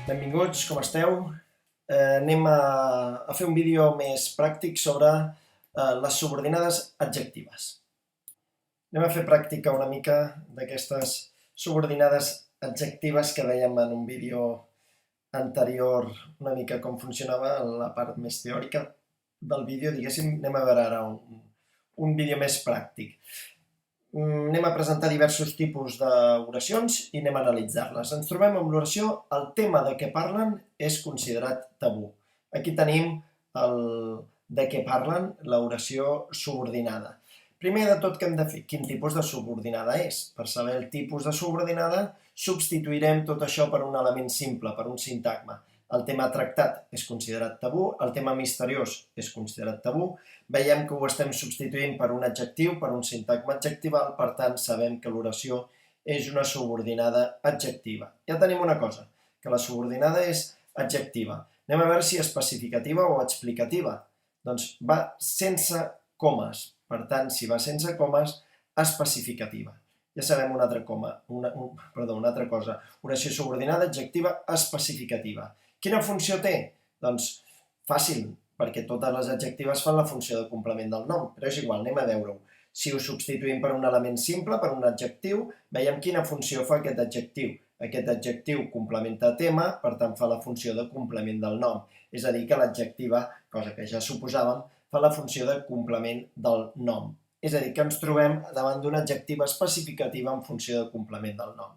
Benvinguts, com esteu? Anem a fer un vídeo més pràctic sobre les subordinades adjectives. Anem a fer pràctica una mica d'aquestes subordinades adjectives que vèiem en un vídeo anterior, una mica com funcionava en la part més teòrica del vídeo, diguéssim. Anem a veure ara un vídeo més pràctic. Anem a presentar diversos tipus d'oracions i anem a analitzar-les. Ens trobem amb l'oració "el tema de què parlen és considerat tabú". Aquí tenim el de què parlen, l'oració subordinada. Primer de tot, què hem de fer? Quin tipus de subordinada és? Per saber el tipus de subordinada, substituirem tot això per un element simple, per un sintagma. El tema tractat és considerat tabú, el tema misteriós és considerat tabú. Veiem que ho estem substituint per un adjectiu, per un sintagma adjectival, per tant sabem que l'oració és una subordinada adjectiva. Ja tenim una cosa, que la subordinada és adjectiva. Anem a veure si és especificativa o explicativa. Doncs va sense comes, per tant, si va sense comes, especificativa. Ja sabem una altra cosa, oració subordinada adjectiva especificativa. Quina funció té? Doncs fàcil, perquè totes les adjectives fan la funció de complement del nom, però és igual, anem a veure-ho. Si ho substituïm per un element simple, per un adjectiu, veiem quina funció fa aquest adjectiu. Aquest adjectiu complementa tema, per tant fa la funció de complement del nom. És a dir, que l'adjectiva, cosa que ja suposàvem, fa la funció de complement del nom. És a dir, que ens trobem davant d'una adjectiva especificativa en funció de complement del nom.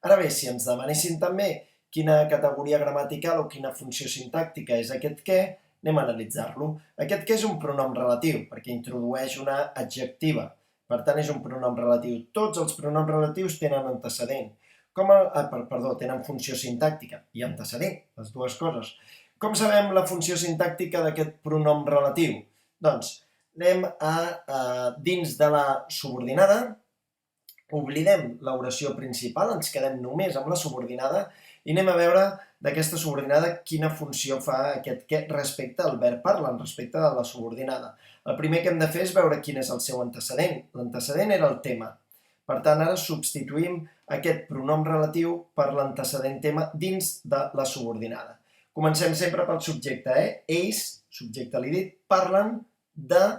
Ara bé, si ens demanessin també quina categoria gramatical o quina funció sintàctica és aquest què, anem a analitzar-lo. Aquest què és un pronom relatiu, perquè introdueix una adjectiva. Per tant, és un pronom relatiu. Tots els pronoms relatius tenen antecedent. Tenen funció sintàctica i antecedent, les dues coses. Com sabem la funció sintàctica d'aquest pronom relatiu? Doncs anem dins de la subordinada, oblidem l'oració principal, ens quedem només amb la subordinada i anem a veure d'aquesta subordinada quina funció fa aquest què respecte al verb parlen, respecte a la subordinada. El primer que hem de fer és veure quin és el seu antecedent. L'antecedent era el tema. Per tant, ara substituïm aquest pronom relatiu per l'antecedent tema dins de la subordinada. Comencem sempre pel subjecte, Ells, subjecte l'he dit, parlen del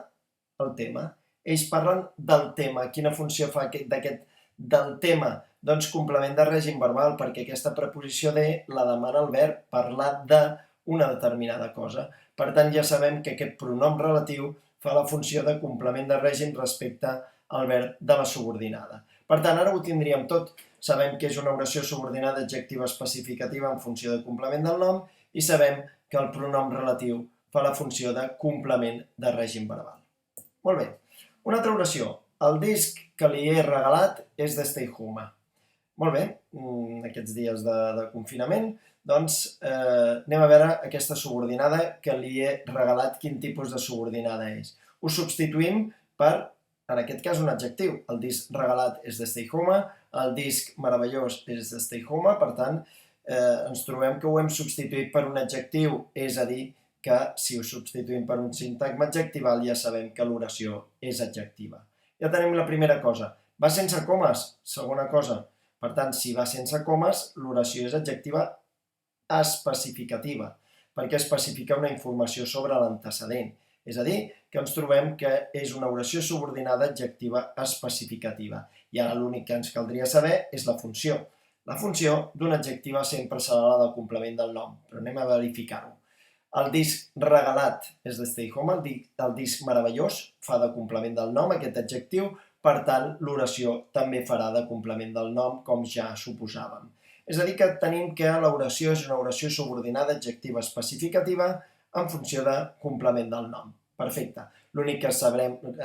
tema. Ells parlen del tema. Quina funció fa del tema? Doncs complement de règim verbal, perquè aquesta preposició de la demana el verb, parlar d'una determinada cosa. Per tant, ja sabem que aquest pronom relatiu fa la funció de complement de règim respecte al verb de la subordinada. Per tant, ara ho tindríem tot. Sabem que és una oració subordinada adjectiva especificativa en funció de complement del nom i sabem que el pronom relatiu fa la funció de complement de règim verbal. Molt bé. Una altra oració. El disc que li he regalat és de Stay Home. Molt bé, aquests dies de confinament, doncs anem a veure aquesta subordinada que li he regalat, quin tipus de subordinada és. Ho substituïm per, en aquest cas, un adjectiu. El disc regalat és de Stay Home, el disc meravellós és de Stay Home, per tant, ens trobem que ho hem substituït per un adjectiu, és a dir, que si ho substituïm per un sintagma adjectival ja sabem que l'oració és adjectiva. Ja tenim la primera cosa. Va sense comes, segona cosa. Per tant, si va sense comes, l'oració és adjectiva especificativa, perquè especifica una informació sobre l'antecedent. És a dir, que ens trobem que és una oració subordinada adjectiva especificativa. I ara l'únic que ens caldria saber és la funció. La funció d'una adjectiva sempre serà la de complement del nom, però anem a verificar-ho. El disc regalat és de Stay Home, el disc meravellós fa de complement del nom, aquest adjectiu, per tant, l'oració també farà de complement del nom, com ja suposàvem. És a dir, que tenim que l'oració és una oració subordinada adjectiva especificativa en funció de complement del nom. Perfecte. L'únic que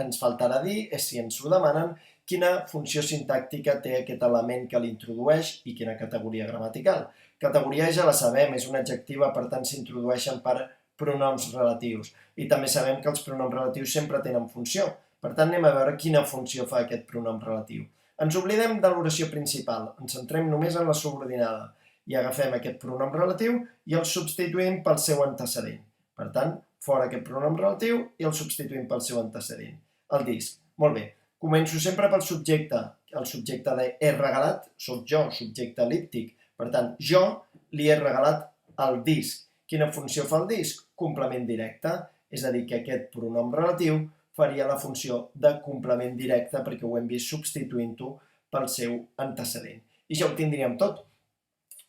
ens faltarà dir és, si ens ho demanen, quina funció sintàctica té aquest element que l'introdueix i quina categoria gramatical. Categoria ja la sabem, és una adjectiva, per tant s'introdueixen per pronoms relatius. I també sabem que els pronoms relatius sempre tenen funció. Per tant, anem a veure quina funció fa aquest pronom relatiu. Ens oblidem de l'oració principal, ens centrem només en la subordinada i agafem aquest pronom relatiu i el substituïm pel seu antecedent. Per tant, fora aquest pronom relatiu i el substituïm pel seu antecedent. El disc. Molt bé. Començo sempre pel subjecte. El subjecte de he regalat, soc jo, subjecte el·líptic. Per tant, jo li he regalat el disc. Quina funció fa el disc? Complement directe, és a dir, que aquest pronom relatiu faria la funció de complement directe perquè ho hem vist substituint-ho pel seu antecedent. I ja ho tindríem tot.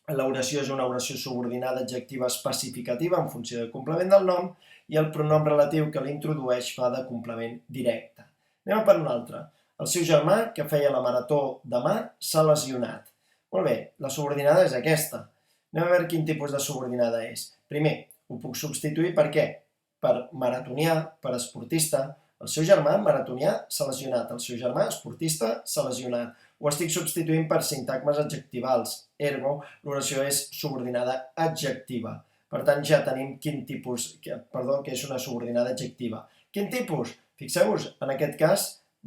L'oració és una oració subordinada adjectiva especificativa en funció del complement del nom i el pronom relatiu que l'introdueix fa de complement directe. Anem a per una altra. El seu germà, que feia la marató demà, s'ha lesionat. Molt bé, la subordinada és aquesta. Anem a veure quin tipus de subordinada és. Primer, ho puc substituir per què? Per maratonià, per esportista. El seu germà, maratonià, s'ha lesionat. El seu germà, esportista, s'ha lesionat. Ho estic substituint per sintagmes adjectivals. Ergo, l'oració és subordinada adjectiva. Per tant, ja tenim que és una subordinada adjectiva. Quin tipus? Fixeu-vos, en aquest cas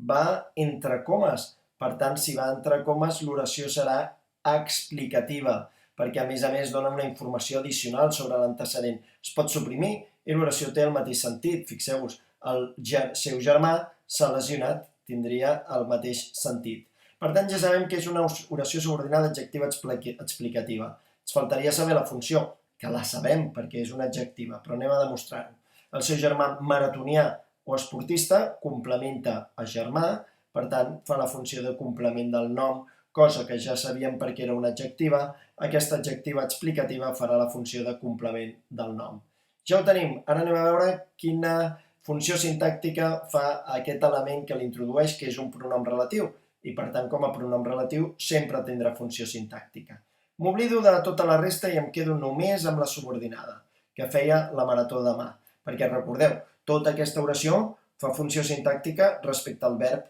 va entre comes. Per tant, si va entre comes, l'oració serà explicativa, perquè a més dona una informació addicional sobre l'antecedent. Es pot suprimir i l'oració té el mateix sentit. Fixeu-vos, el seu germà s'ha lesionat, tindria el mateix sentit. Per tant, ja sabem que és una oració subordinada adjectiva explicativa. Ens faltaria saber la funció, que la sabem perquè és una adjectiva, però anem a demostrar-ho. El seu germà maratonià o esportista complementa a germà, per tant, fa la funció de complement del nom, cosa que ja sabíem perquè era una adjectiva. Aquesta adjectiva explicativa farà la funció de complement del nom. Ja ho tenim. Ara anem a veure quina funció sintàctica fa aquest element que l'introdueix, que és un pronom relatiu, i per tant, com a pronom relatiu, sempre tindrà funció sintàctica. M'oblido de tota la resta i em quedo només amb la subordinada, que feia la marató demà, perquè recordeu, tota aquesta oració fa funció sintàctica respecte al verb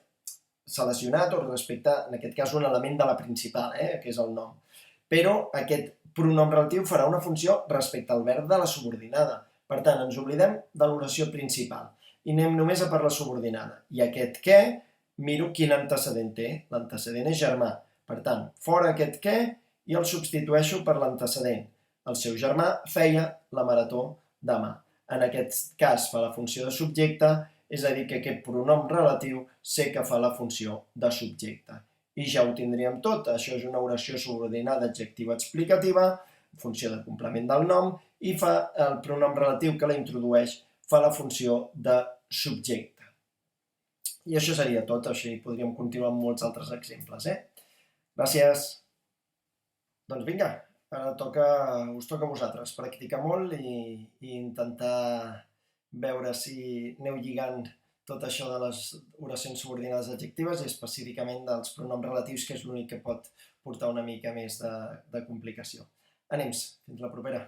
s'ha lesionat o respecte, en aquest cas, un element de la principal, que és el nom. Però aquest pronom relatiu farà una funció respecte al verb de la subordinada. Per tant, ens oblidem de l'oració principal i anem només a per la subordinada. I aquest què, miro quin antecedent té. L'antecedent és germà. Per tant, fora aquest què i el substitueixo per l'antecedent. El seu germà feia la marató demà. En aquest cas fa la funció de subjecte, és a dir, que aquest pronom relatiu sé que fa la funció de subjecte. I ja ho tindríem tot. Això és una oració subordinada adjectiva explicativa, funció de complement del nom, i fa el pronom relatiu que la introdueix, fa la funció de subjecte. I això seria tot, així podríem continuar amb molts altres exemples. Gràcies. Doncs vinga, ara us toca a vosaltres practicar molt i intentar veure si aneu lligant tot això de les oracions subordinades adjectives i específicament dels pronoms relatius, que és l'únic que pot portar una mica més de complicació. Anem, fins la propera.